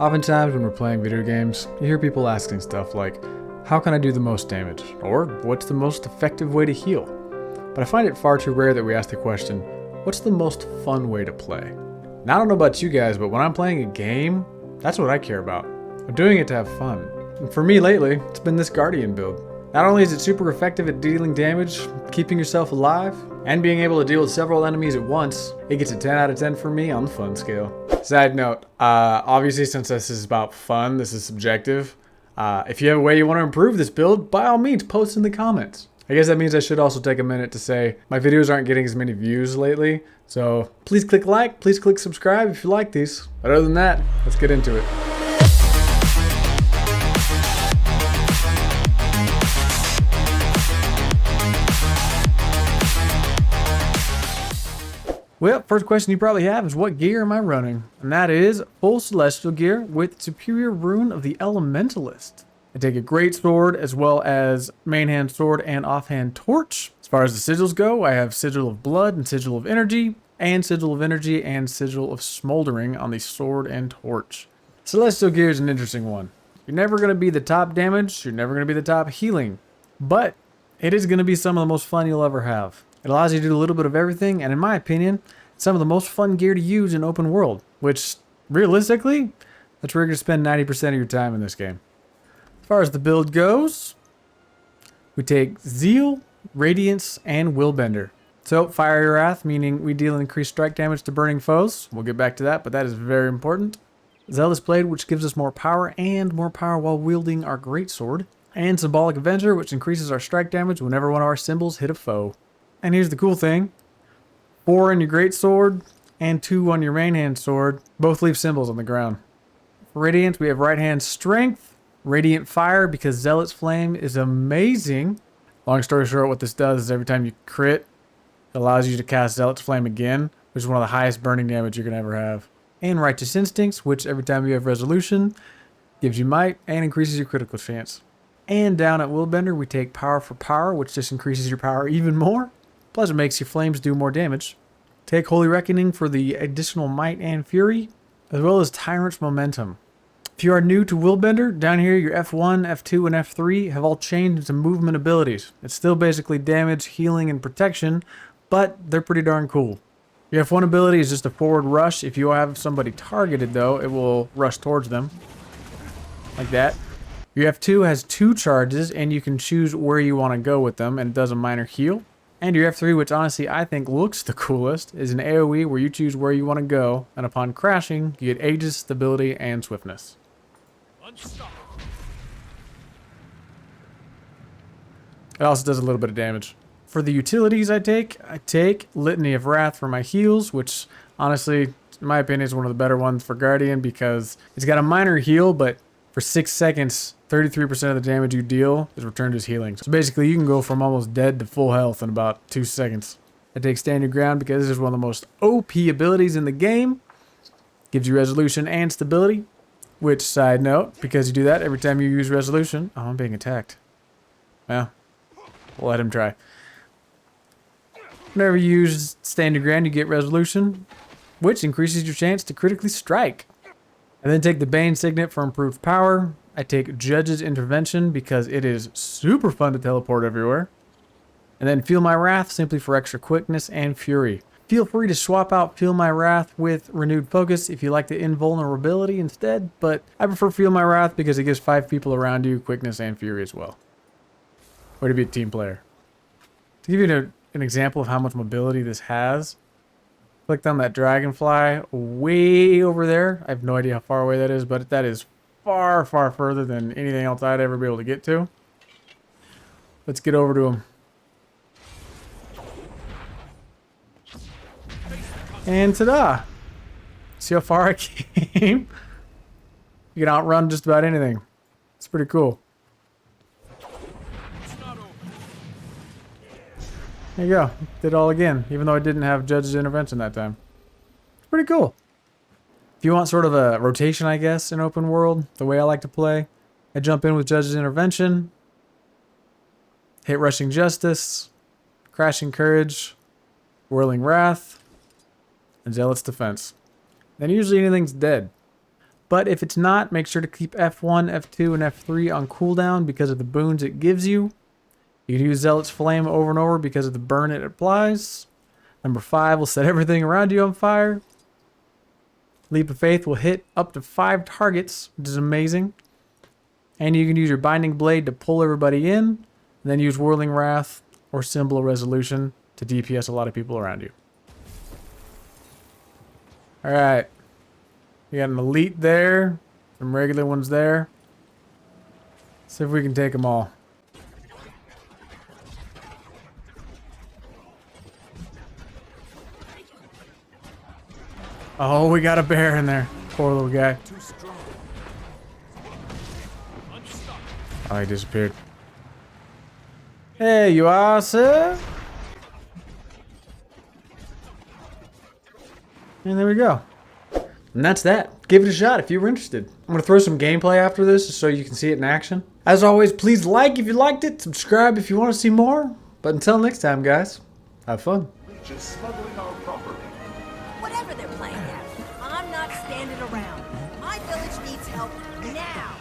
Oftentimes when we're playing video games, you hear people asking stuff like, how can I do the most damage? Or what's the most effective way to heal? But I find it far too rare that we ask the question, what's the most fun way to play? Now I don't know about you guys, but when I'm playing a game, that's what I care about. I'm doing it to have fun. And for me lately, it's been this Guardian build. Not only is it super effective at dealing damage, keeping yourself alive, and being able to deal with several enemies at once, it gets a 10 out of 10 for me on the fun scale. Side note, obviously since this is about fun, this is subjective. If you have a way you want to improve this build, by all means, post in the comments. I guess that means I should also take a minute to say my videos aren't getting as many views lately, so please click like, please click subscribe if you like these. But other than that, let's get into it. Well, first question you probably have is what gear am I running? And that is full celestial gear with superior rune of the elementalist. I take a great sword as well as main hand sword and offhand torch. As far as the sigils go, I have sigil of blood and sigil of energy and sigil of energy and sigil of smoldering on the sword and torch. Celestial gear is an interesting one. You're never going to be the top damage, you're never going to be the top healing, but it is going to be some of the most fun you'll ever have. It allows you to do a little bit of everything, and in my opinion, it's some of the most fun gear to use in open world, which, realistically, that's where you're going to spend 90% of your time in this game. As far as the build goes, we take Zeal, Radiance, and Willbender. So, Fiery Wrath, meaning we deal increased strike damage to burning foes. We'll get back to that, but that is very important. Zealous Blade, which gives us more power while wielding our greatsword. And Symbolic Avenger, which increases our strike damage whenever one of our symbols hit a foe. And here's the cool thing. 4 on your greatsword and 2 on your main hand sword both leave symbols on the ground. For Radiance, we have right hand strength, Radiant Fire because Zealot's Flame is amazing. Long story short, what this does is every time you crit, it allows you to cast Zealot's Flame again, which is one of the highest burning damage you can ever have. And Righteous Instincts, which every time you have resolution, gives you might and increases your critical chance. And down at Willbender, we take Power for Power, which just increases your power even more. Plus it makes your flames do more damage. Take Holy Reckoning for the additional might and fury, as well as Tyrant's Momentum. If you are new to Willbender, down here your F1, F2, and F3 have all changed into movement abilities. It's still basically damage, healing, and protection, but they're pretty darn cool. Your F1 ability is just a forward rush. If you have somebody targeted though, it will rush towards them. Like that. Your F2 has 2 charges and you can choose where you want to go with them, and it does a minor heal. And your F3, which honestly I think looks the coolest, is an AoE where you choose where you want to go, and upon crashing, you get Aegis, stability, and swiftness. It also does a little bit of damage. For the utilities I take Litany of Wrath for my heals, which honestly, in my opinion, is one of the better ones for Guardian because it's got a minor heal, but for 6 seconds, 33% of the damage you deal is returned as healing. So basically, you can go from almost dead to full health in about 2 seconds. I take Stand Your Ground because this is one of the most OP abilities in the game. Gives you resolution and stability. Which, side note, because you do that every time you use resolution... Oh, I'm being attacked. Well, we'll let him try. Whenever you use Stand Your Ground, you get resolution, which increases your chance to critically strike. I then take the Bane Signet for improved power. I take Judge's Intervention because it is super fun to teleport everywhere. And then Feel My Wrath simply for extra quickness and fury. Feel free to swap out Feel My Wrath with Renewed Focus if you like the invulnerability instead, but I prefer Feel My Wrath because it gives 5 people around you quickness and fury as well. Way to be a team player. To give you an example of how much mobility this has, clicked on that dragonfly way over there. I have no idea how far away that is, but that is far, far further than anything else I'd ever be able to get to. Let's get over to him. And ta-da! See how far I came? You can outrun just about anything. It's pretty cool. There you go. Did it all again, even though I didn't have Judge's Intervention that time. It's pretty cool. If you want sort of a rotation, I guess, in open world, the way I like to play, I jump in with Judge's Intervention, hit Rushing Justice, Crashing Courage, Whirling Wrath, and Zealot's Defense. Then usually anything's dead. But if it's not, make sure to keep F1, F2, and F3 on cooldown because of the boons it gives you. You can use Zealot's Flame over and over because of the burn it applies. Number 5 will set everything around you on fire. Leap of Faith will hit up to 5 targets, which is amazing. And you can use your Binding Blade to pull everybody in, and then use Whirling Wrath or Symbol of Resolution to DPS a lot of people around you. Alright. We got an elite there, some regular ones there. See if we can take them all. Oh, we got a bear in there. Poor little guy. Oh, he disappeared. Hey, you are, sir? And there we go. And that's that. Give it a shot if you were interested. I'm going to throw some gameplay after this so you can see it in action. As always, please like if you liked it, subscribe if you want to see more. But until next time, guys, have fun. Just smuggling our property. Whatever they're playing at, I'm not standing around. My village needs help now.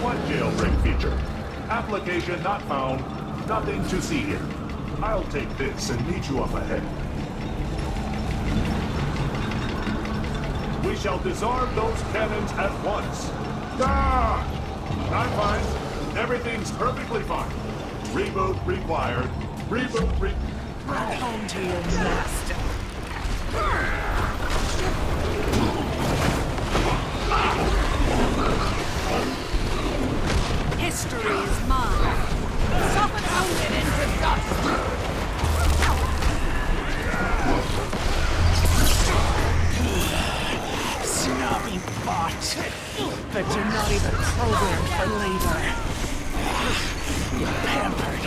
What jailbreak feature? Application not found. Nothing to see here. I'll take this and meet you up ahead. We shall disarm those cannons at once. Ah! I'm fine. Everything's perfectly fine. Reboot required. Reboot Run home to your master. History is mine. Soften it into dust. Snobby bot. But you're not even programmed for labor. You're pampered.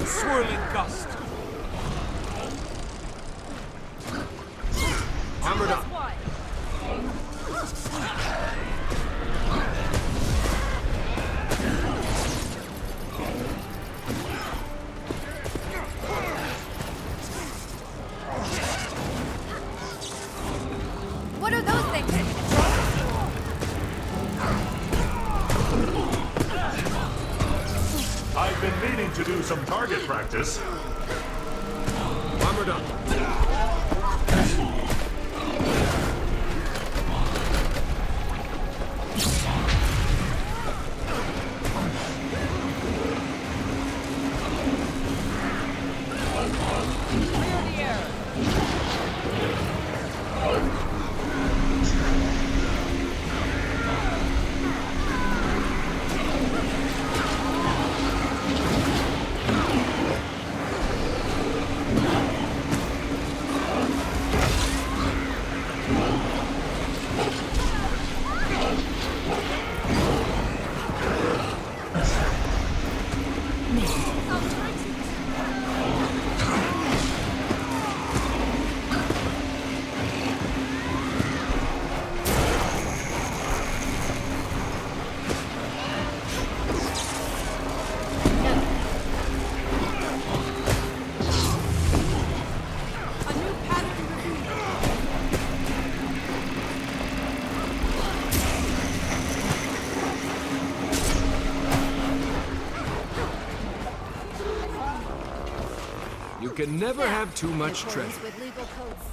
Swirling gust. Armored up. What are those things? I've been meaning to do some target practice. Armored up. can never have too much Employees treasure. with legal code